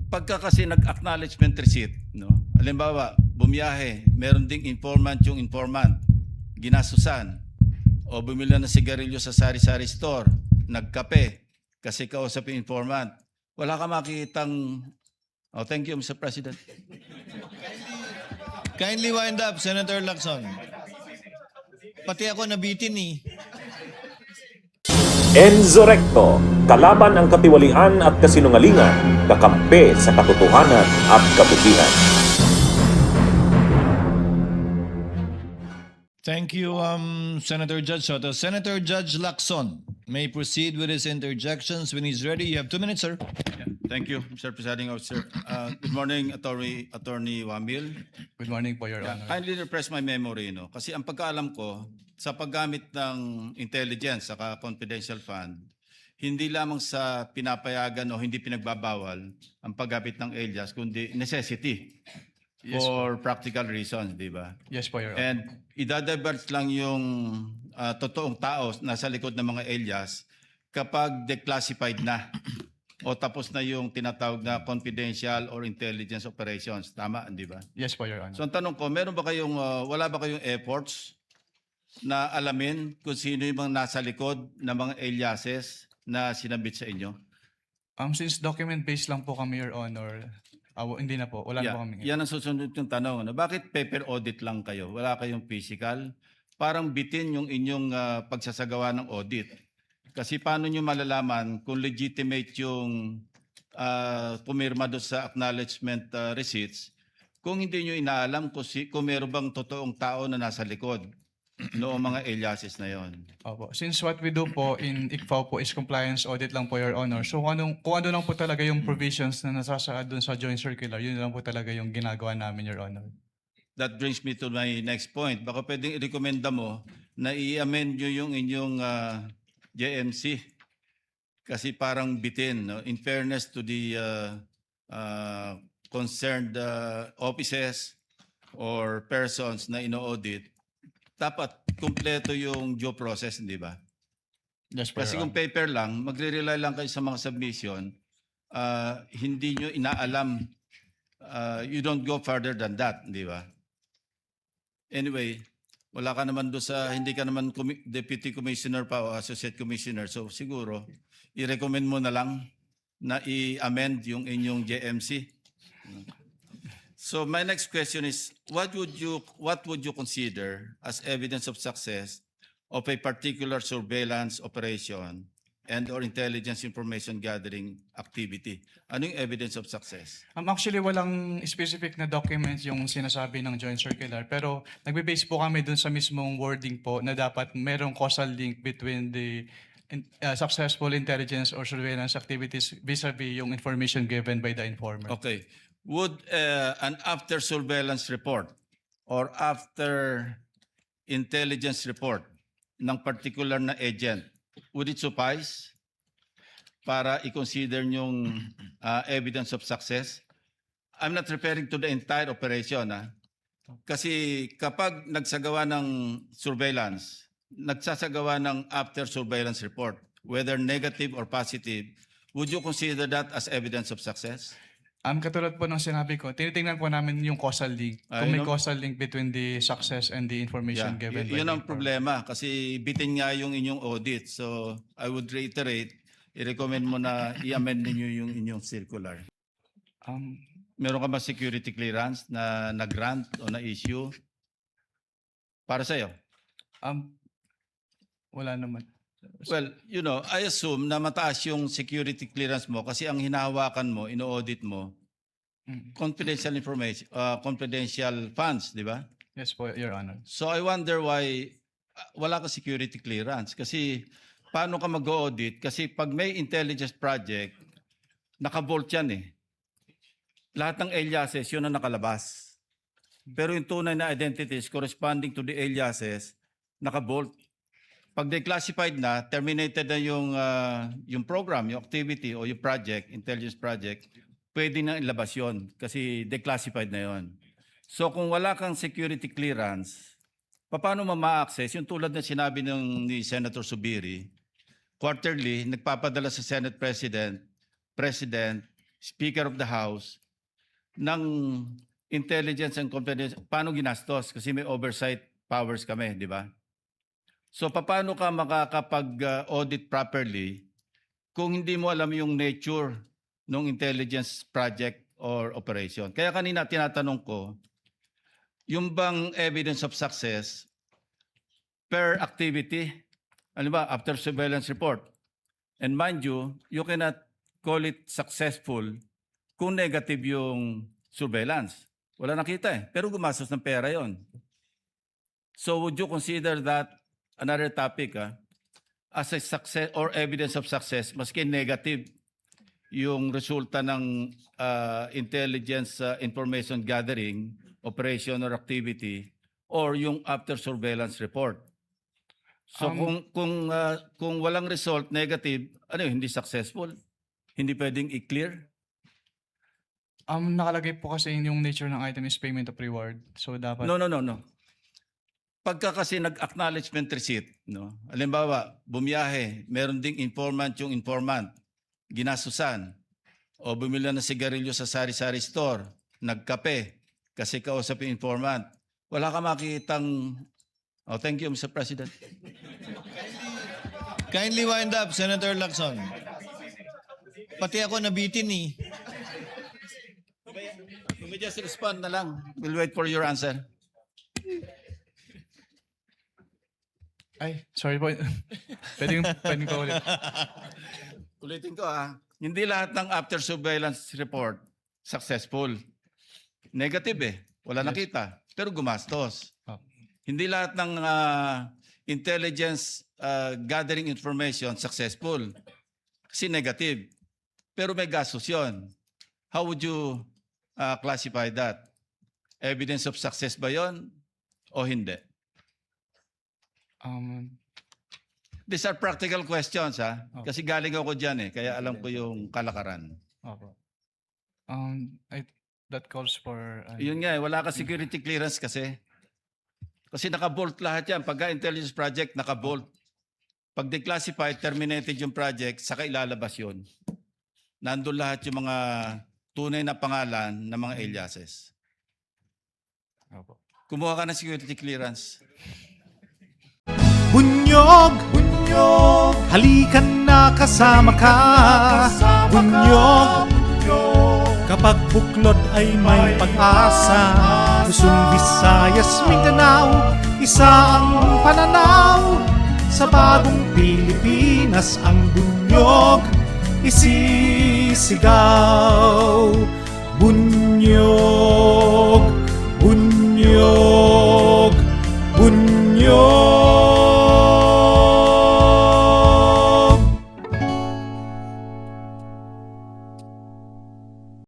pagka kasi nag-acknowledgement receipt, no? Halimbawa, bumiyahe, meron ding informant yung informant, ginasusan, o bumili ng sigarilyo sa sari-sari store, nagkape, kasi kausap yung informant. Wala ka makikitang, oh, thank you, Mr. President. Kindly wind up, Senator Lacson. Pati ako nabitin eh. Enzo Recto, kalaban ang katiwalian at kasinungalingan, kakampi sa katotohanan at kabutihan. Thank you, Senator Judge Soto. Senator Judge Lacson may proceed with his interjections when he's ready. You have 2 minutes, sir. Yeah, thank you, Mr. Presiding Officer. Good morning, Attorney Wamil. Good morning po, Your Honor. Kindly refresh my memory, no? Kasi ang pagkaalam ko, sa paggamit ng intelligence saka confidential fund, hindi lamang sa pinapayagan o hindi pinagbabawal ang paggamit ng alias, kundi necessity for practical reasons, di ba? Yes po, Your Honor. And idadivert lang yung totoong tao nasa likod ng mga alias kapag declassified na o tapos na yung tinatawag na confidential or intelligence operations. Tama, di ba? Yes po, Your Honor. So ang tanong ko, meron ba kayong, wala ba kayong efforts na alamin kung sino yung mga nasa likod ng mga aliases na sinabit sa inyo? Since document-based lang po kami, Your Honor, hindi na po. Wala na po kami. Yan ang susunod yung tanong. Ano? Bakit paper audit lang kayo? Wala kayong physical? Parang bitin yung inyong pagsasagawa ng audit. Kasi paano nyo malalaman kung legitimate yung pumirma doon sa acknowledgement receipts kung hindi nyo inaalam kung meron bang totoong tao na nasa likod noong mga aliases na yon? Opo. Since what we do po in ICFAO po is compliance audit lang po, Your Honor. So kung ano lang po talaga yung provisions na nasasaad dun sa joint circular, yun lang po talaga yung ginagawa namin, Your Honor. That brings me to my next point. Baka pwedeng i-recommenda mo na i-amend nyo yung inyong JMC. Kasi parang bitin. No? In fairness to the concerned offices or persons na ino-audit, dapat kumpleto yung due process, hindi ba? Yes po, Kasi Your kung Honor. paper lang, magre-rely lang kayo sa mga submission, hindi nyo inaalam, you don't go further than that, di ba? Anyway, wala ka naman doon sa, hindi ka naman deputy commissioner pa o associate commissioner, so siguro, i-recommend mo na lang na i-amend yung inyong JMC. So my next question is, what would you consider as evidence of success of a particular surveillance operation and or intelligence information gathering activity? Ano yung evidence of success? Actually, walang specific na documents yung sinasabi ng joint circular, pero nagbe-base po kami dun sa mismong wording po na dapat merong causal link between the successful intelligence or surveillance activities vis-a-vis yung information given by the informer. Okay. Would an after surveillance report or after intelligence report ng particular na agent, would it suffice para i-consider yung evidence of success? I'm not referring to the entire operation. Kasi kapag nagsagawa ng surveillance, nagsasagawa ng after surveillance report, whether negative or positive, would you consider that as evidence of success? Katulad po ng sinabi ko, tinitingnan po namin yung causal link. Kung may causal link between the success and the information given by Yun the ang informer. problema kasi bitin nga yung inyong audit. So I would reiterate, i-recommend mo na i-amend ninyo yung inyong circular. Meron ka ba security clearance na nag-grant o na-issue para sa'yo? Wala naman. Well, you know, I assume na mataas yung security clearance mo kasi ang hinahawakan mo, ino-audit mo, confidential information, confidential funds, di ba? Yes po, Your Honor. So I wonder why wala ka security clearance. Kasi paano ka mag-audit? Kasi pag may intelligence project, naka-vault yan eh. Lahat ng aliases, yun ang nakalabas. Pero yung tunay na identities corresponding to the aliases, naka-vault. Pag declassified na, terminated na yung program, yung activity o yung project, intelligence project, pwede na ilabas yun kasi declassified na yun. So kung wala kang security clearance, paano ma-access? Yung tulad na sinabi ni Senator Subiri, quarterly, nagpapadala sa Senate President Speaker of the House ng intelligence and confidence, paano ginastos? Kasi may oversight powers kami, di ba? So paano ka makakapag-audit properly kung hindi mo alam yung nature ng intelligence project or operation? Kaya kanina tinatanong ko, yung bang evidence of success per activity, ano ba, after surveillance report. And mind you cannot call it successful kung negative yung surveillance. Wala nakita eh. Pero gumastos ng pera yon. So would you consider that another topic as a success or evidence of success, maski negative yung resulta ng intelligence information gathering, operation or activity, or yung after surveillance report? So kung walang result, negative, ano yun, hindi successful? Hindi pwedeng i-clear? Nakalagay po kasi yung nature ng item is payment of reward. So dapat No. Pagka kasi nag-acknowledgement receipt, no? Halimbawa, bumiyahe, meron ding informant yung informant, ginasusan, o bumili ng sigarilyo sa sari-sari store, nagkape, kasi kausap yung informant. Wala ka makikitang, oh, thank you, Mr. President. Kindly wind up, Senator Lacson. Pati ako nabitin eh. You may just respond na lang. We'll wait for your answer. ay, sorry po. Pwede pa ulit. Ulitin ko hindi lahat ng after surveillance report successful. Negative eh. Wala nakita. Pero gumastos. Oh. Hindi lahat ng intelligence gathering information successful. Kasi negative. Pero may gastos yun. How would you classify that? Evidence of success ba yun o hindi? These are practical questions Okay. Kasi galing ako dyan kaya alam ko yung kalakaran. Opo. That calls for Yun nga wala ka security clearance kasi. Kasi naka-bolt lahat yan. Pagka intelligence project, naka-bolt. Pag declassified, terminated yung project, saka ilalabas yun. Nandun lahat yung mga tunay na pangalan ng mga aliases. Opo. Kumuha ka ng security clearance. Bunyog, bunyog, halikan na kasama ka. Bunyog, kapag buklod ay may pag-asa. Luzon, Visayas, Mindanao, isa ang pananaw. Sa bagong Pilipinas ang bunyog isisigaw.